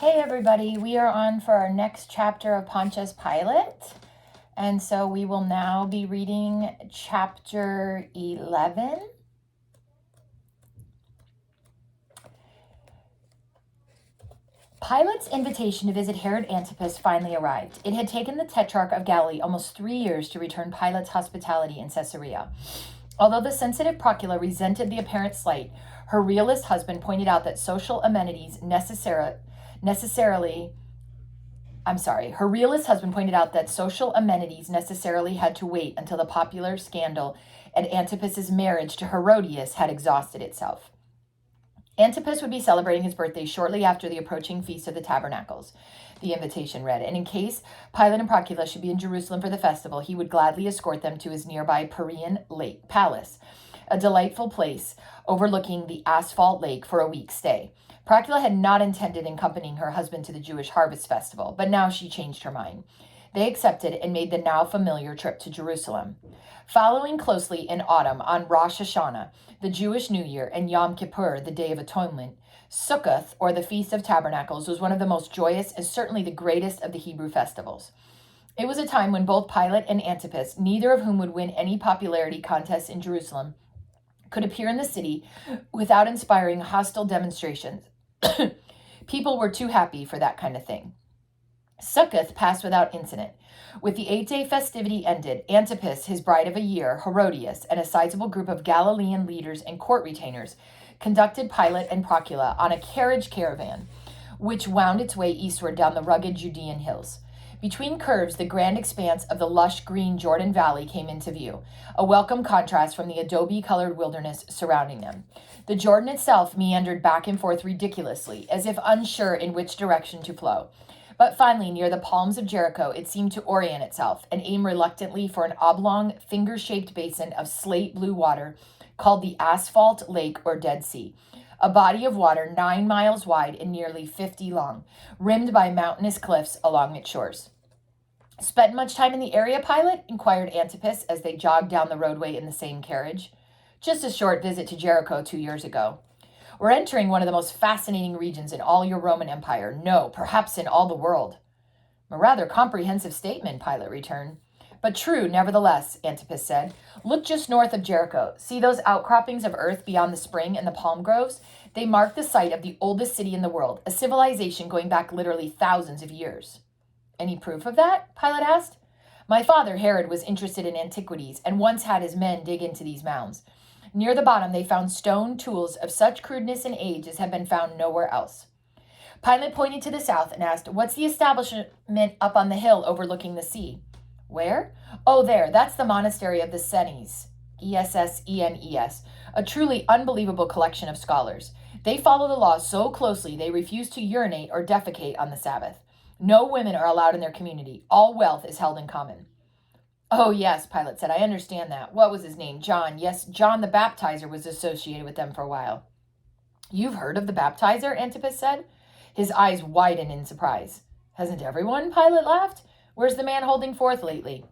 Hey everybody, we are on for our next chapter of Pontius Pilate. And so we will now be reading chapter 11. Pilate's invitation to visit Herod Antipas finally arrived. It had taken the Tetrarch of Galilee almost 3 years to return Pilate's hospitality in Caesarea. Although the sensitive procula resented the apparent slight, her realist husband pointed out that social amenities her realist husband pointed out that social amenities necessarily had to wait until the popular scandal at Antipas's marriage to Herodias had exhausted itself. Antipas would be celebrating his birthday shortly after the approaching Feast of the Tabernacles, the invitation read, and in case Pilate and Procula should be in Jerusalem for the festival, he would gladly escort them to his nearby Parian Lake Palace, a delightful place overlooking the asphalt lake for a week's stay. Procula had not intended accompanying her husband to the Jewish harvest festival, but now she changed her mind. They accepted and made the now familiar trip to Jerusalem. Following closely in autumn on Rosh Hashanah, the Jewish New Year, and Yom Kippur, the Day of Atonement, Sukkoth, or the Feast of Tabernacles, was one of the most joyous and certainly the greatest of the Hebrew festivals. It was a time when both Pilate and Antipas, neither of whom would win any popularity contests in Jerusalem, could appear in the city without inspiring hostile demonstrations. People were too happy for that kind of thing. Sukkoth passed without incident. With the 8-day festivity ended, Antipas, his bride of a year, Herodias, and a sizable group of Galilean leaders and court retainers conducted Pilate and Procula on a carriage caravan, which wound its way eastward down the rugged Judean hills. Between curves, the grand expanse of the lush green Jordan Valley came into view, a welcome contrast from the adobe-colored wilderness surrounding them. The Jordan itself meandered back and forth ridiculously, as if unsure in which direction to flow. But finally, near the palms of Jericho, it seemed to orient itself and aim reluctantly for an oblong, finger-shaped basin of slate blue water called the Asphalt Lake or Dead Sea, a body of water 9 miles wide and nearly 50 long, rimmed by mountainous cliffs along its shores. Spent much time in the area, Pilate? Inquired Antipas as they jogged down the roadway in the same carriage. Just a short visit to Jericho 2 years ago. We're entering one of the most fascinating regions in all your Roman Empire. No, perhaps in all the world. A rather comprehensive statement, Pilate returned. But true, nevertheless, Antipas said. Look just north of Jericho. See those outcroppings of earth beyond the spring and the palm groves? They mark the site of the oldest city in the world, a civilization going back literally thousands of years. Any proof of that? Pilate asked. My father, Herod, was interested in antiquities and once had his men dig into these mounds. Near the bottom, they found stone tools of such crudeness and age as have been found nowhere else. Pilate pointed to the south and asked, What's the establishment up on the hill overlooking the sea? Where? Oh, there. That's the monastery of the Senes. Essenes. A truly unbelievable collection of scholars. They follow the law so closely they refuse to urinate or defecate on the Sabbath. No women are allowed in their community. All wealth is held in common. Oh, yes, Pilate said. I understand that. What was his name? John. Yes, John the Baptizer was associated with them for a while. You've heard of the Baptizer? Antipas said. His eyes widened in surprise. Hasn't everyone? Pilate laughed. Where's the man holding forth lately?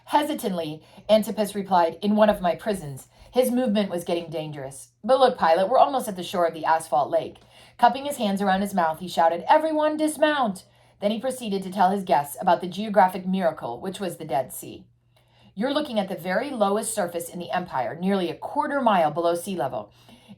Hesitantly, Antipas replied, In one of my prisons. His movement was getting dangerous. But look, Pilate, we're almost at the shore of the asphalt lake. Cupping his hands around his mouth, he shouted, Everyone dismount! Then he proceeded to tell his guests about the geographic miracle, which was the Dead Sea. You're looking at the very lowest surface in the empire, nearly a quarter mile below sea level.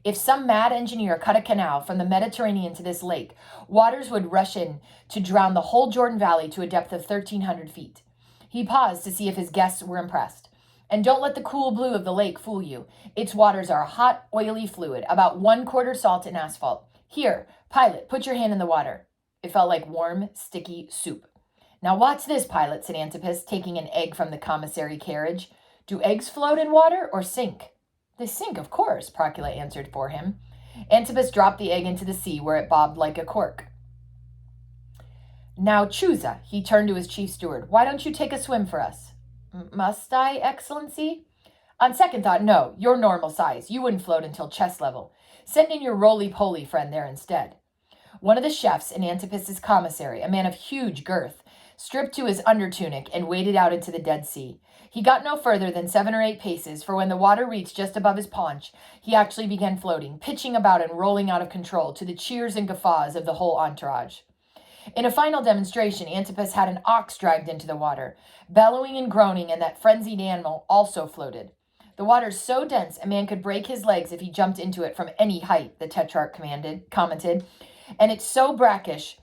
If some mad engineer cut a canal from the Mediterranean to this lake, waters would rush in to drown the whole Jordan Valley to a depth of 1,300 feet. He paused to see if his guests were impressed. And don't let the cool blue of the lake fool you. Its waters are a hot, oily fluid, about 1/4 salt and asphalt. Here, Pilate, put your hand in the water. It felt like warm, sticky soup. Now watch this, Pilate, said Antipas, taking an egg from the commissary carriage. Do eggs float in water or sink? They sink, of course, Procula answered for him. Antipas dropped the egg into the sea, where it bobbed like a cork. Now, Chusa, he turned to his chief steward, why don't you take a swim for us? Must I, Excellency? On second thought, no, you're normal size. You wouldn't float until chest level. Send in your roly-poly friend there instead. One of the chefs in Antipas's commissary, a man of huge girth, stripped to his undertunic and waded out into the Dead Sea. He got no further than 7 or 8 paces, for when the water reached just above his paunch, he actually began floating, pitching about and rolling out of control to the cheers and guffaws of the whole entourage. In a final demonstration, Antipas had an ox dragged into the water. Bellowing and groaning, and that frenzied animal also floated. The water's so dense, a man could break his legs if he jumped into it from any height, the tetrarch commented. And it's so brackish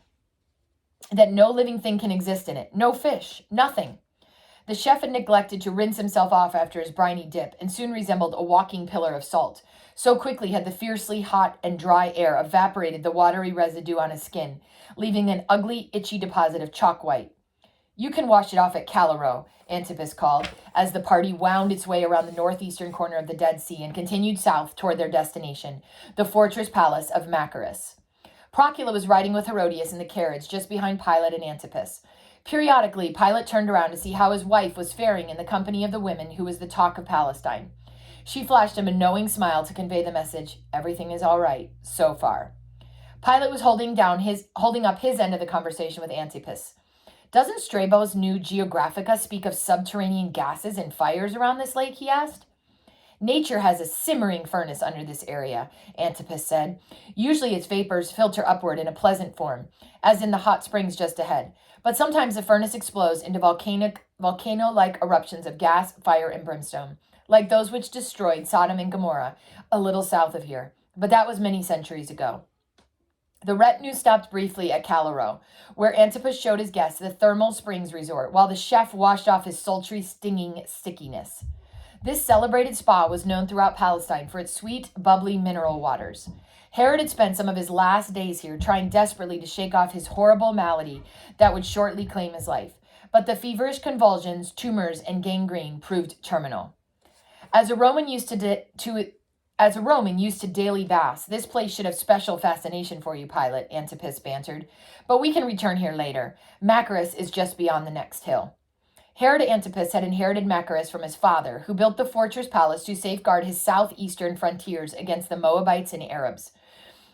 that no living thing can exist in it. No fish, nothing. The chef had neglected to rinse himself off after his briny dip, and soon resembled a walking pillar of salt. So quickly had the fiercely hot and dry air evaporated the watery residue on his skin, leaving an ugly, itchy deposit of chalk white. "You can wash it off at Calero," Antipas called, as the party wound its way around the northeastern corner of the Dead Sea and continued south toward their destination, the fortress palace of Machaerus. Procula was riding with Herodias in the carriage just behind Pilate and Antipas. Periodically, Pilate turned around to see how his wife was faring in the company of the women who was the talk of Palestine. She flashed him a knowing smile to convey the message, "Everything is all right, so far." Pilate was holding up his end of the conversation with Antipas. "Doesn't Strabo's new Geographica speak of subterranean gases and fires around this lake?" he asked. "Nature has a simmering furnace under this area," Antipas said. "Usually its vapors filter upward in a pleasant form, as in the hot springs just ahead. But sometimes the furnace explodes into volcano-like eruptions of gas, fire, and brimstone, like those which destroyed Sodom and Gomorrah, a little south of here. But that was many centuries ago." The retinue stopped briefly at Calero, where Antipas showed his guests the thermal springs resort, while the chef washed off his sultry, stinging stickiness. This celebrated spa was known throughout Palestine for its sweet, bubbly mineral waters. Herod had spent some of his last days here trying desperately to shake off his horrible malady that would shortly claim his life. But the feverish convulsions, tumors, and gangrene proved terminal. As a Roman used to daily baths, this place should have special fascination for you, Pilate, Antipas bantered. "But we can return here later. Machaerus is just beyond the next hill." Herod Antipas had inherited Machaerus from his father, who built the fortress palace to safeguard his southeastern frontiers against the Moabites and Arabs.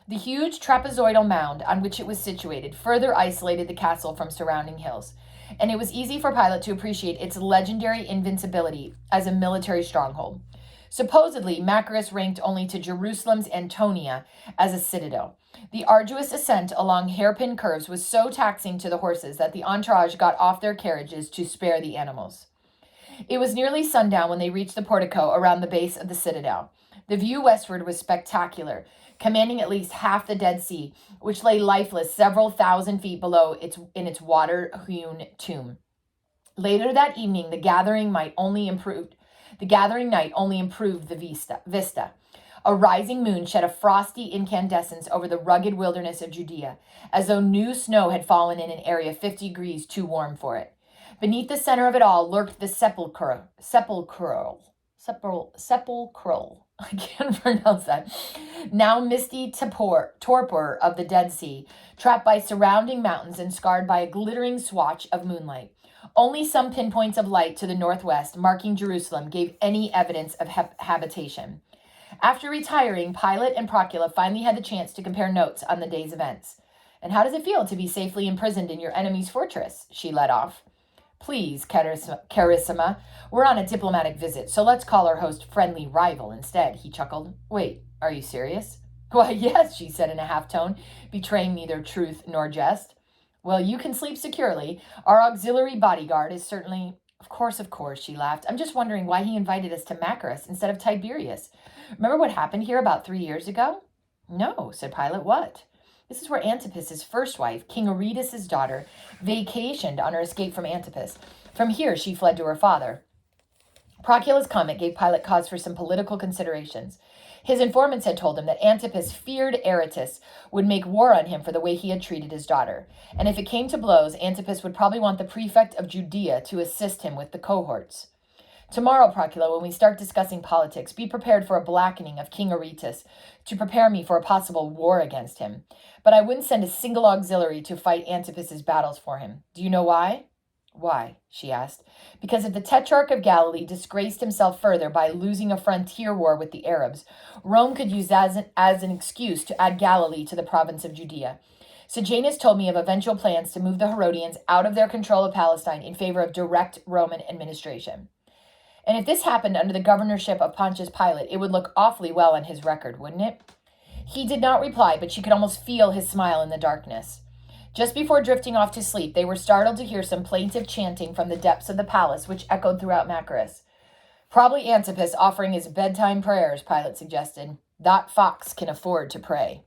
The huge trapezoidal mound on which it was situated further isolated the castle from surrounding hills, and it was easy for Pilate to appreciate its legendary invincibility as a military stronghold. Supposedly, Machaerus ranked only to Jerusalem's Antonia as a citadel. The arduous ascent along hairpin curves was so taxing to the horses that the entourage got off their carriages to spare the animals. It was nearly sundown when they reached the portico around the base of the citadel. The view westward was spectacular, commanding at least half the Dead Sea, which lay lifeless several thousand feet below in its water-hewn tomb. Later that evening, the gathering night only improved the vista. A rising moon shed a frosty incandescence over the rugged wilderness of Judea, as though new snow had fallen in an area 50 degrees too warm for it. Beneath the center of it all lurked the sepulchral. I can't pronounce that. Now misty torpor of the Dead Sea, trapped by surrounding mountains and scarred by a glittering swatch of moonlight. Only some pinpoints of light to the northwest, marking Jerusalem, gave any evidence of habitation. After retiring, Pilate and Procula finally had the chance to compare notes on the day's events. "And how does it feel to be safely imprisoned in your enemy's fortress?" she led off. "Please, Carissima, we're on a diplomatic visit, so let's call our host friendly rival instead," he chuckled. "Wait, are you serious?" "Why, yes," she said in a half tone, betraying neither truth nor jest. "Well, you can sleep securely. Our auxiliary bodyguard is certainly..." Of course, she laughed. "I'm just wondering why he invited us to Machaerus instead of Tiberias. Remember what happened here about 3 years ago?" "No," said Pilate. "What?" "This is where Antipas's first wife, King Aretas's daughter, vacationed on her escape from Antipas. From here, she fled to her father." Procula's comment gave Pilate cause for some political considerations. His informants had told him that Antipas feared Aretas would make war on him for the way he had treated his daughter. And if it came to blows, Antipas would probably want the prefect of Judea to assist him with the cohorts. "Tomorrow, Procula, when we start discussing politics, be prepared for a blackening of King Aretas to prepare me for a possible war against him. But I wouldn't send a single auxiliary to fight Antipas's battles for him. Do you know why?" "Why?" she asked. "Because if the Tetrarch of Galilee disgraced himself further by losing a frontier war with the Arabs, Rome could use that as an excuse to add Galilee to the province of Judea. Sejanus told me of eventual plans to move the Herodians out of their control of Palestine in favor of direct Roman administration. And if this happened under the governorship of Pontius Pilate, it would look awfully well on his record, wouldn't it?" He did not reply, but she could almost feel his smile in the darkness. Just before drifting off to sleep, they were startled to hear some plaintive chanting from the depths of the palace, which echoed throughout Machaerus. Probably Antipas offering his bedtime prayers, Pilate suggested. That fox can afford to pray.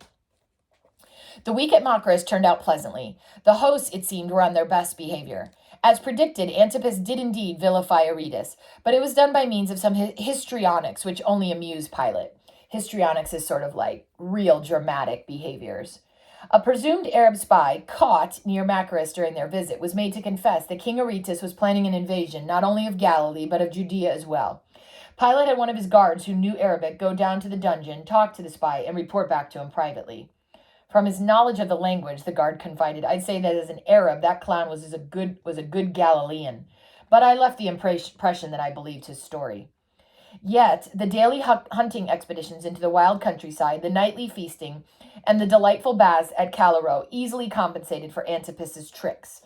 The week at Machaerus turned out pleasantly. The hosts, it seemed, were on their best behavior. As predicted, Antipas did indeed vilify Aretas, but it was done by means of some histrionics, which only amused Pilate. Histrionics is sort of like real dramatic behaviors. A presumed Arab spy caught near Machaerus during their visit was made to confess that King Aretas was planning an invasion not only of Galilee but of Judea as well. Pilate had one of his guards who knew Arabic go down to the dungeon, talk to the spy, and report back to him privately. From his knowledge of the language, the guard confided, I'd say that as an Arab, that clown was a good Galilean. But I left the impression that I believed his story. Yet, the daily hunting expeditions into the wild countryside, the nightly feasting, and the delightful baths at Calero easily compensated for Antipas's tricks.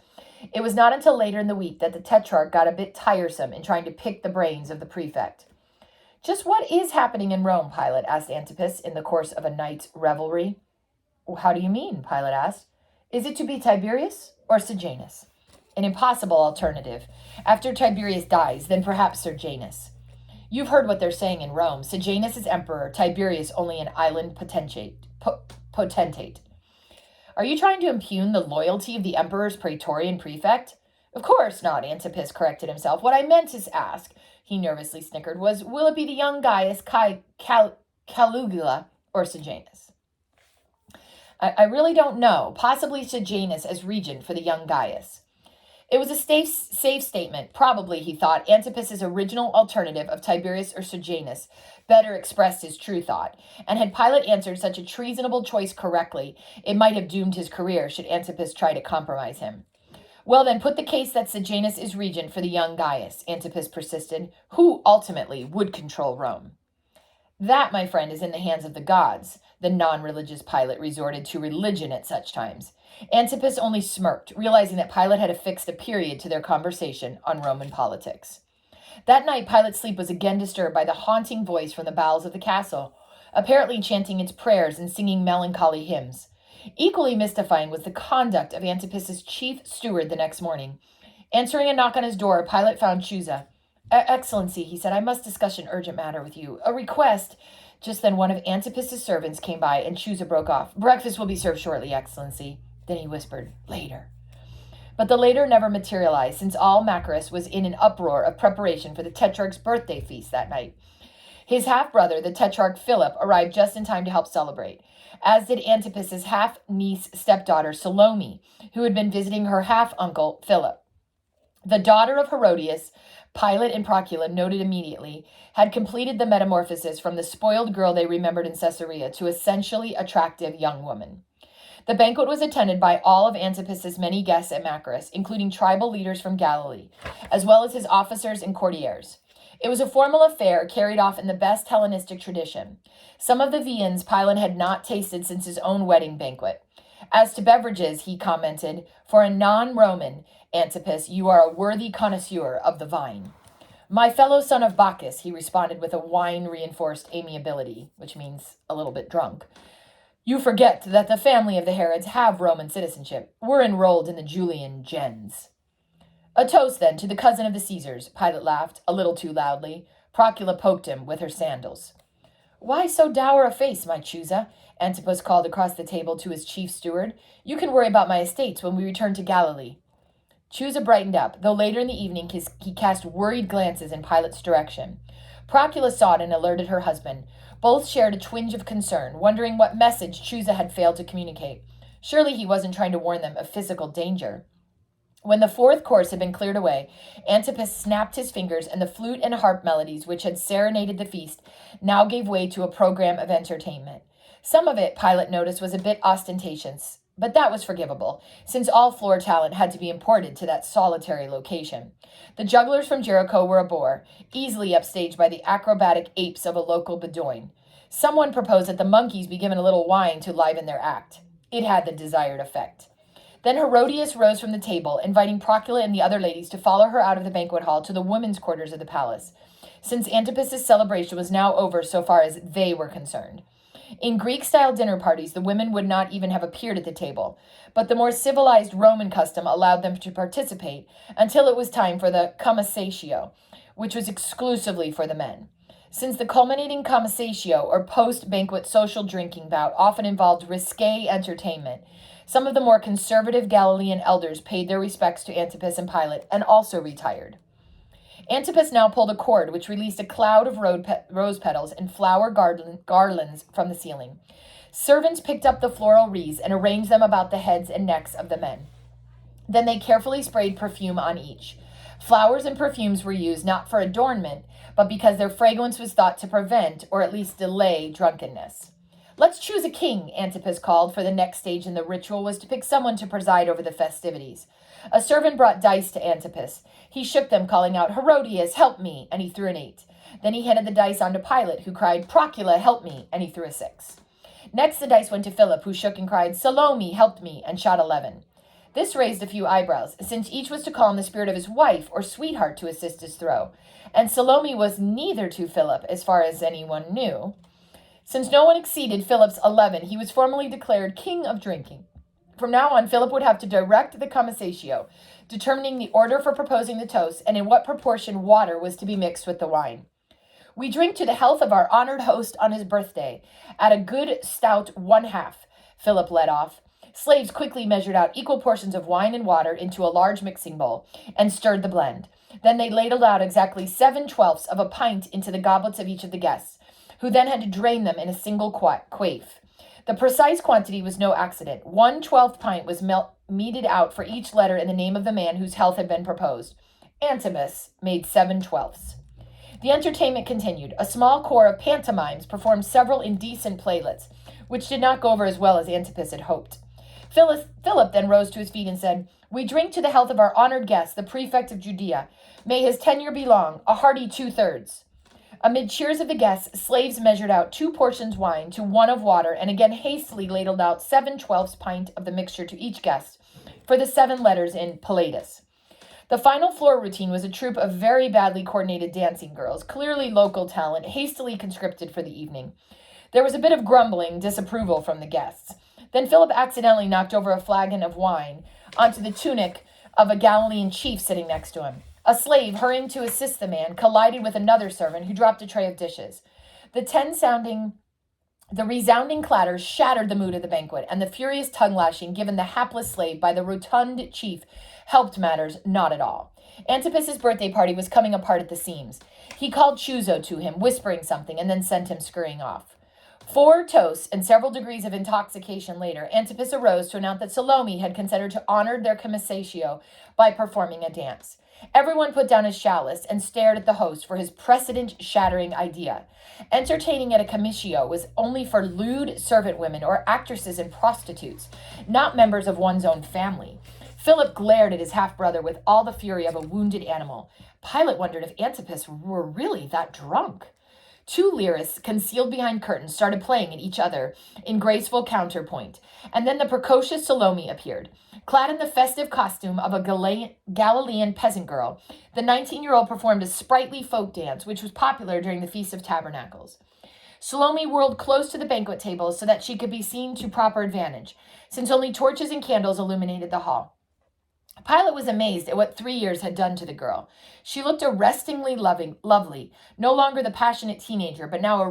It was not until later in the week that the tetrarch got a bit tiresome in trying to pick the brains of the prefect. Just what is happening in Rome, Pilate asked Antipas in the course of a night's revelry. How do you mean? Pilate asked. Is it to be Tiberius or Sejanus? An impossible alternative. After Tiberius dies, then perhaps Sejanus. You've heard what they're saying in Rome. Sejanus is emperor, Tiberius only an island potentate. Are you trying to impugn the loyalty of the emperor's praetorian prefect? Of course not, Antipas corrected himself. What I meant to ask, he nervously snickered, was, will it be the young Gaius Caligula or Sejanus? I really don't know. Possibly Sejanus as regent for the young Gaius. It was a safe statement. Probably, he thought, Antipas's original alternative of Tiberius or Sejanus better expressed his true thought. And had Pilate answered such a treasonable choice correctly, it might have doomed his career should Antipas try to compromise him. Well, then, put the case that Sejanus is regent for the young Gaius, Antipas persisted, who ultimately would control Rome. That, my friend, is in the hands of the gods. The non-religious Pilate resorted to religion at such times. Antipas only smirked, realizing that Pilate had affixed a period to their conversation on Roman politics. That night, Pilate's sleep was again disturbed by the haunting voice from the bowels of the castle, apparently chanting its prayers and singing melancholy hymns. Equally mystifying was the conduct of Antipas's chief steward the next morning. Answering a knock on his door, Pilate found Chusa. Excellency, he said, I must discuss an urgent matter with you. A request. Just then one of Antipas's servants came by, and Chusa broke off. Breakfast will be served shortly, Excellency. Then he whispered, later. But the later never materialized, since all Machaerus was in an uproar of preparation for the tetrarch's birthday feast that night. His half-brother, the tetrarch Philip, arrived just in time to help celebrate, as did Antipas's half-niece stepdaughter Salome, who had been visiting her half-uncle Philip. The daughter of Herodias, Pilate and Procula noted immediately, had completed the metamorphosis from the spoiled girl they remembered in Caesarea to essentially attractive young woman. The banquet was attended by all of Antipas's many guests at Machaerus, including tribal leaders from Galilee, as well as his officers and courtiers. It was a formal affair carried off in the best Hellenistic tradition. Some of the viands Pilate had not tasted since his own wedding banquet. As to beverages, he commented, for a non-Roman, Antipas, you are a worthy connoisseur of the vine. My fellow son of Bacchus, he responded with a wine-reinforced amiability, which means a little bit drunk. You forget that the family of the Herods have Roman citizenship. We're enrolled in the Julian gens. A toast, then, to the cousin of the Caesars, Pilate laughed, a little too loudly. Procula poked him with her sandals. Why so dour a face, my Chusa? Antipas called across the table to his chief steward. You can worry about my estates when we return to Galilee. Chusa brightened up, though later in the evening he cast worried glances in Pilate's direction. Procula saw it and alerted her husband. Both shared a twinge of concern, wondering what message Chusa had failed to communicate. Surely he wasn't trying to warn them of physical danger. When the fourth course had been cleared away, Antipas snapped his fingers, and the flute and harp melodies which had serenaded the feast now gave way to a program of entertainment. Some of it, Pilate noticed, was a bit ostentatious, but that was forgivable, since all floor talent had to be imported to that solitary location. The jugglers from Jericho were a bore, easily upstaged by the acrobatic apes of a local Bedoin. Someone proposed that the monkeys be given a little wine to liven their act. It had the desired effect. Then Herodias rose from the table, inviting Procula and the other ladies to follow her out of the banquet hall to the women's quarters of the palace, since Antipas's celebration was now over so far as they were concerned. In Greek-style dinner parties, the women would not even have appeared at the table, but the more civilized Roman custom allowed them to participate until it was time for the commissatio, which was exclusively for the men. Since the culminating commissatio, or post-banquet social drinking bout, often involved risque entertainment, some of the more conservative Galilean elders paid their respects to Antipas and Pilate and also retired. Antipas now pulled a cord which released a cloud of rose petals and flower garlands from the ceiling. Servants picked up the floral wreaths and arranged them about the heads and necks of the men. Then they carefully sprayed perfume on each. Flowers and perfumes were used not for adornment, but because their fragrance was thought to prevent, or at least delay, drunkenness. "Let's choose a king," Antipas called, for the next stage in the ritual was to pick someone to preside over the festivities. A servant brought dice to Antipas. He shook them, calling out, "Herodias, help me," and he threw an 8. Then he handed the dice on to Pilate, who cried, "Procula, help me," and he threw a 6. Next the dice went to Philip, who shook and cried, "Salome, help me," and shot 11. This raised a few eyebrows, since each was to call on the spirit of his wife or sweetheart to assist his throw, and Salome was neither to Philip, as far as anyone knew. Since no one exceeded Philip's 11, he was formally declared king of drinking. From now on, Philip would have to direct the commissatio, determining the order for proposing the toast and in what proportion water was to be mixed with the wine. "We drink to the health of our honored host on his birthday, at a good stout 1/2, Philip led off. Slaves quickly measured out equal portions of wine and water into a large mixing bowl and stirred the blend. Then they ladled out exactly 7/12 of a pint into the goblets of each of the guests, who then had to drain them in a single quaff. The precise quantity was no accident. 1/12 pint was meted out for each letter in the name of the man whose health had been proposed. Antipas made 7/12. The entertainment continued. A small corps of pantomimes performed several indecent playlets, which did not go over as well as Antipas had hoped. Philip then rose to his feet and said, "We drink to the health of our honored guest, the prefect of Judea. May his tenure be long, a hearty 2/3. Amid cheers of the guests, slaves measured out 2 portions wine to 1 of water and again hastily ladled out 7/12 pint of the mixture to each guest for the 7 letters in Pilatus. The final floor routine was a troupe of very badly coordinated dancing girls, clearly local talent, hastily conscripted for the evening. There was a bit of grumbling disapproval from the guests. Then Philip accidentally knocked over a flagon of wine onto the tunic of a Galilean chief sitting next to him. A slave, hurrying to assist the man, collided with another servant who dropped a tray of dishes. The resounding clatter shattered the mood of the banquet, and the furious tongue-lashing given the hapless slave by the rotund chief helped matters not at all. Antipas's birthday party was coming apart at the seams. He called Chuzo to him, whispering something, and then sent him scurrying off. 4 toasts and several degrees of intoxication later, Antipas arose to announce that Salome had consented to honor their commissatio by performing a dance. Everyone put down his chalice and stared at the host for his precedent-shattering idea. Entertaining at a commitio was only for lewd servant women or actresses and prostitutes, not members of one's own family. Philip glared at his half-brother with all the fury of a wounded animal. Pilate wondered if Antipas were really that drunk. 2 lyrists, concealed behind curtains, started playing at each other in graceful counterpoint, and then the precocious Salome appeared. Clad in the festive costume of a Galilean peasant girl, the 19-year-old performed a sprightly folk dance, which was popular during the Feast of Tabernacles. Salome whirled close to the banquet table so that she could be seen to proper advantage, since only torches and candles illuminated the hall. Pilate was amazed at what 3 years had done to the girl. She looked arrestingly lovely, no longer the passionate teenager, but now a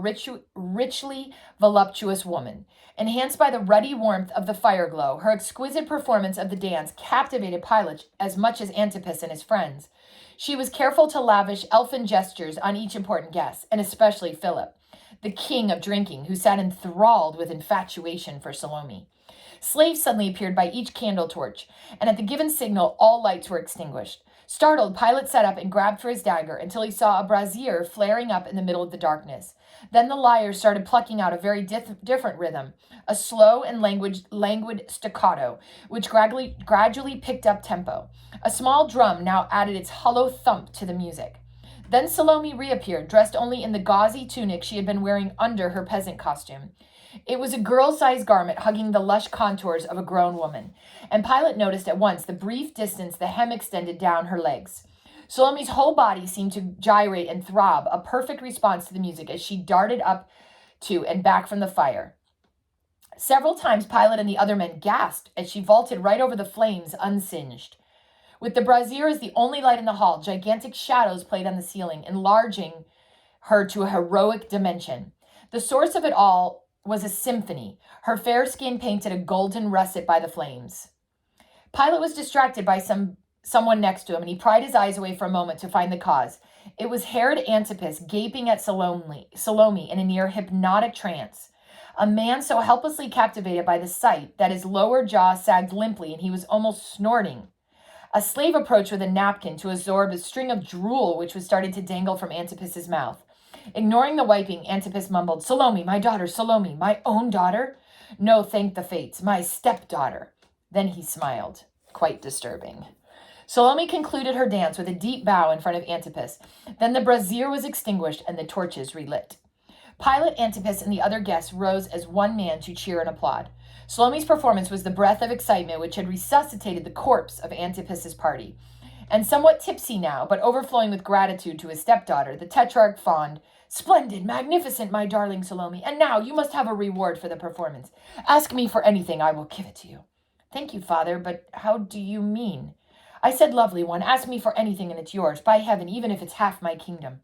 richly voluptuous woman. Enhanced by the ruddy warmth of the fire glow, her exquisite performance of the dance captivated Pilate as much as Antipas and his friends. She was careful to lavish elfin gestures on each important guest, and especially Philip, the king of drinking, who sat enthralled with infatuation for Salome. Slaves suddenly appeared by each candle torch, and at the given signal, all lights were extinguished. Startled, Pilate sat up and grabbed for his dagger until he saw a brazier flaring up in the middle of the darkness. Then the lyres started plucking out a very different rhythm, a slow and languid staccato, which gradually picked up tempo. A small drum now added its hollow thump to the music. Then Salome reappeared, dressed only in the gauzy tunic she had been wearing under her peasant costume. It was a girl-sized garment hugging the lush contours of a grown woman, and Pilate noticed at once the brief distance the hem extended down her legs. Salome's whole body seemed to gyrate and throb, a perfect response to the music as she darted up to and back from the fire. Several times Pilate and the other men gasped as she vaulted right over the flames unsinged. With the brazier as the only light in the hall, gigantic shadows played on the ceiling, enlarging her to a heroic dimension. The source of it all was a symphony, her fair skin painted a golden russet by the flames. Pilate was distracted by someone next to him, and he pried his eyes away for a moment to find the cause. It was Herod Antipas gaping at Salome in a near hypnotic trance. A man so helplessly captivated by the sight that his lower jaw sagged limply and he was almost snorting. A slave approached with a napkin to absorb a string of drool which was starting to dangle from Antipas's mouth. Ignoring the wiping, Antipas mumbled, "Salome, my daughter, Salome, my own daughter? No, thank the fates, my stepdaughter." Then he smiled, quite disturbing. Salome concluded her dance with a deep bow in front of Antipas. Then the brazier was extinguished and the torches relit. Pilate, Antipas, and the other guests rose as one man to cheer and applaud. Salome's performance was the breath of excitement which had resuscitated the corpse of Antipas's party. And somewhat tipsy now, but overflowing with gratitude to his stepdaughter, the tetrarch fawned, "Splendid, magnificent, my darling Salome. And now you must have a reward for the performance. Ask me for anything, I will give it to you." "Thank you, father, but how do you mean?" "I said, lovely one, ask me for anything and it's yours, by heaven, even if it's half my kingdom."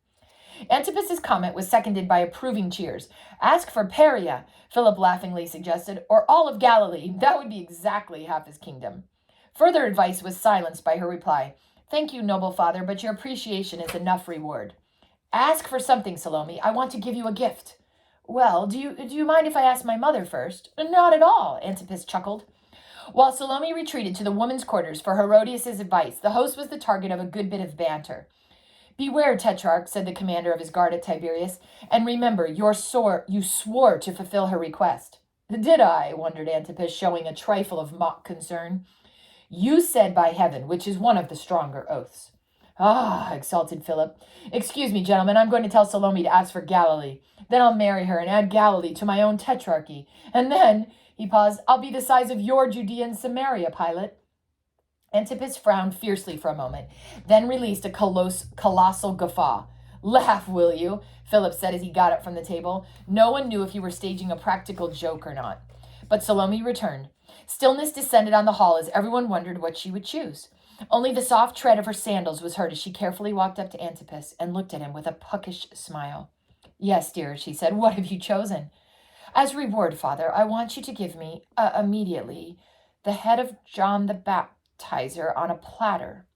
Antipas's comment was seconded by approving cheers. "Ask for Perea," Philip laughingly suggested, "or all of Galilee. That would be exactly half his kingdom." Further advice was silenced by her reply. "Thank you, noble father, but your appreciation is enough reward." "Ask for something, Salome. I want to give you a gift." "Well, do you mind if I ask my mother first?" "Not at all," Antipas chuckled. While Salome retreated to the women's quarters for Herodias' advice, the host was the target of a good bit of banter. "Beware, Tetrarch," said the commander of his guard at Tiberias, "and remember, you swore to fulfill her request." "Did I?" wondered Antipas, showing a trifle of mock concern. "You said by heaven, which is one of the stronger oaths." "Ah," exulted Philip. "Excuse me, gentlemen, I'm going to tell Salome to ask for Galilee. Then I'll marry her and add Galilee to my own tetrarchy. And then," he paused, "I'll be the size of your Judea and Samaria, Pilate." Antipas frowned fiercely for a moment, then released a colossal guffaw. "Laugh, will you?" Philip said as he got up from the table. No one knew if he were staging a practical joke or not. But Salome returned. Stillness descended on the hall as everyone wondered what she would choose. Only the soft tread of her sandals was heard as she carefully walked up to Antipas and looked at him with a puckish smile. "Yes, dear," she said. "What have you chosen?" "As reward, father, I want you to give me, immediately, the head of John the Baptizer on a platter."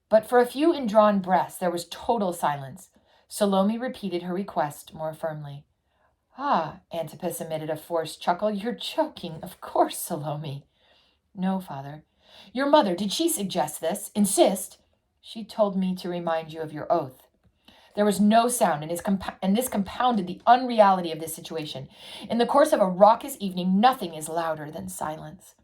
But for a few indrawn breaths, there was total silence. Salome repeated her request more firmly. "Ah," Antipas emitted a forced chuckle. "You're joking, of course, Salome." "No, father." "Your mother, did she suggest this? Insist?" "She told me to remind you of your oath." There was no sound, and this compounded the unreality of this situation. In the course of a raucous evening, nothing is louder than silence.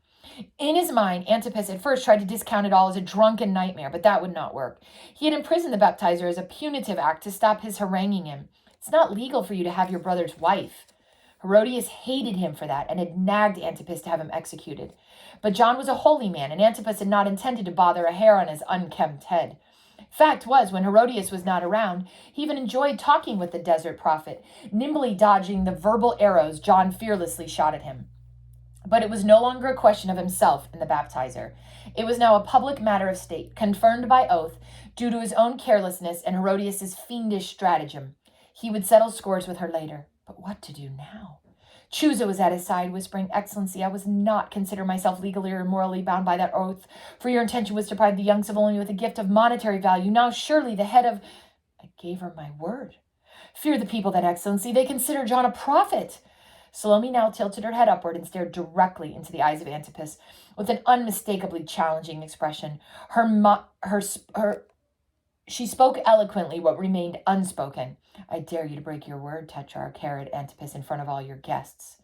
In his mind, Antipas at first tried to discount it all as a drunken nightmare, but that would not work. He had imprisoned the baptizer as a punitive act to stop his haranguing him. It's not legal for you to have your brother's wife. Herodias hated him for that and had nagged Antipas to have him executed. But John was a holy man, and Antipas had not intended to bother a hair on his unkempt head. Fact was, when Herodias was not around, he even enjoyed talking with the desert prophet, nimbly dodging the verbal arrows John fearlessly shot at him. But it was no longer a question of himself and the baptizer. It was now a public matter of state, confirmed by oath, due to his own carelessness and Herodias' fiendish stratagem. He would settle scores with her later. But what to do now? Chusa was at his side, whispering, "Excellency, I was not consider myself legally or morally bound by that oath, for your intention was to provide the young Savonian with a gift of monetary value. Now surely the head of—" "I gave her my word." "Fear the people, that Excellency. They consider John a prophet." Salome now tilted her head upward and stared directly into the eyes of Antipas with an unmistakably challenging expression. She spoke eloquently what remained unspoken. "I dare you to break your word, Tetrarch Herod Antipas, in front of all your guests."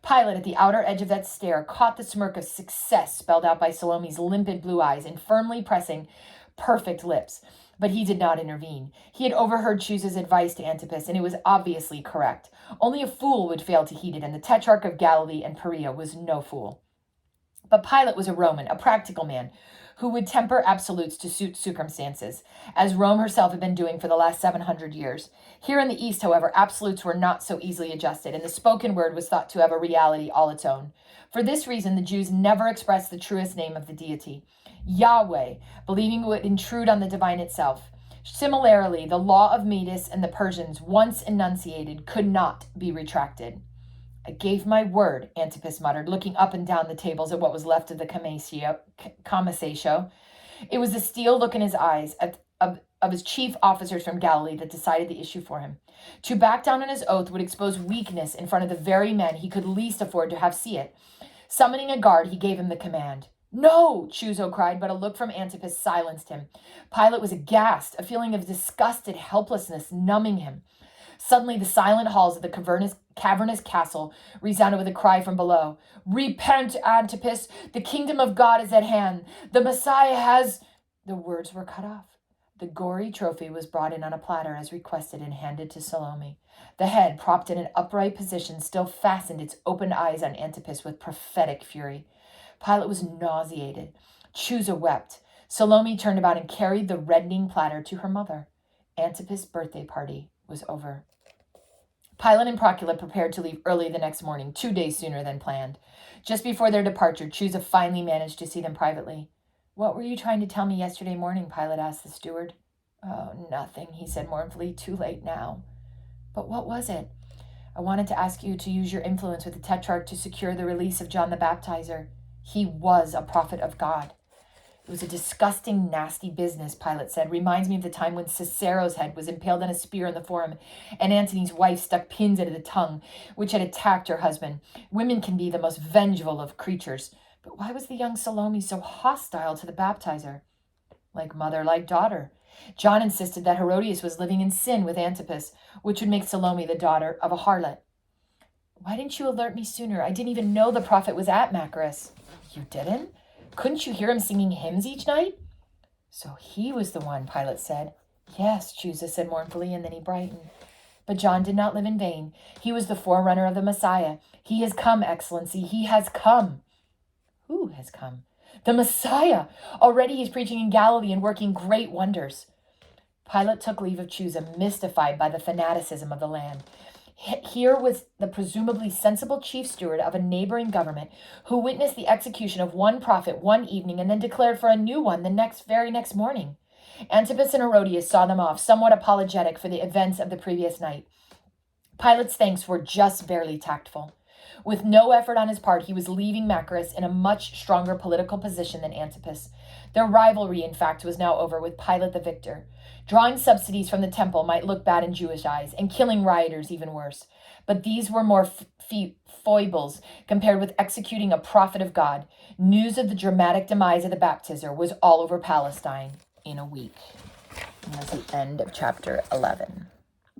Pilate, at the outer edge of that stare, caught the smirk of success spelled out by Salome's limpid blue eyes and firmly pressing perfect lips. But he did not intervene. He had overheard Chusa's advice to Antipas, and it was obviously correct. Only a fool would fail to heed it, and the Tetrarch of Galilee and Perea was no fool. But Pilate was a Roman, a practical man, who would temper absolutes to suit circumstances, as Rome herself had been doing for the last 700 years. Here in the East, however, absolutes were not so easily adjusted, and the spoken word was thought to have a reality all its own. For this reason, the Jews never expressed the truest name of the deity, Yahweh, believing it would intrude on the divine itself. Similarly, the law of Medes and the Persians, once enunciated, could not be retracted. I gave my word, Antipas muttered, looking up and down the tables at what was left of the commissatio. It was the steel look in his eyes of his chief officers from Galilee that decided the issue for him. To back down on his oath would expose weakness in front of the very men he could least afford to have see it. Summoning a guard, he gave him the command. No, Chuzo cried, but a look from Antipas silenced him. Pilate was aghast, a feeling of disgusted helplessness numbing him. Suddenly, the silent halls of the cavernous castle resounded with a cry from below. Repent, Antipas! The kingdom of God is at hand. The Messiah has... The words were cut off. The gory trophy was brought in on a platter as requested and handed to Salome. The head, propped in an upright position, still fastened its open eyes on Antipas with prophetic fury. Pilate was nauseated. Chusa wept. Salome turned about and carried the reddening platter to her mother. Antipas' birthday party was over. Pilate and Procula prepared to leave early the next morning, 2 days sooner than planned. Just before their departure, Chusa finally managed to see them privately. What were you trying to tell me yesterday morning? Pilate asked the steward. Oh, nothing, he said mournfully. Too late now. But what was it? I wanted to ask you to use your influence with the Tetrarch to secure the release of John the Baptizer. He was a prophet of God. It was a disgusting, nasty business, Pilate said. Reminds me of the time when Cicero's head was impaled on a spear in the Forum, and Antony's wife stuck pins into the tongue, which had attacked her husband. Women can be the most vengeful of creatures. But why was the young Salome so hostile to the baptizer? Like mother, like daughter. John insisted that Herodias was living in sin with Antipas, which would make Salome the daughter of a harlot. Why didn't you alert me sooner? I didn't even know the prophet was at Machaerus. You didn't? Couldn't you hear him singing hymns each night? So he was the one, Pilate said. Yes, Chusa said mournfully, and then he brightened. But John did not live in vain. He was the forerunner of the Messiah. He has come, Excellency. He has come. Who has come? The Messiah. Already he's preaching in Galilee and working great wonders. Pilate took leave of Chusa, mystified by the fanaticism of the land. Here was the presumably sensible chief steward of a neighboring government who witnessed the execution of one prophet one evening and then declared for a new one the very next morning. Antipas and Herodias saw them off, somewhat apologetic for the events of the previous night. Pilate's thanks were just barely tactful. With no effort on his part, he was leaving Machaerus in a much stronger political position than Antipas. Their rivalry, in fact, was now over, with Pilate the victor. Drawing subsidies from the temple might look bad in Jewish eyes, and killing rioters even worse. But these were more foibles compared with executing a prophet of God. News of the dramatic demise of the baptizer was all over Palestine in a week. And that's the end of chapter 11.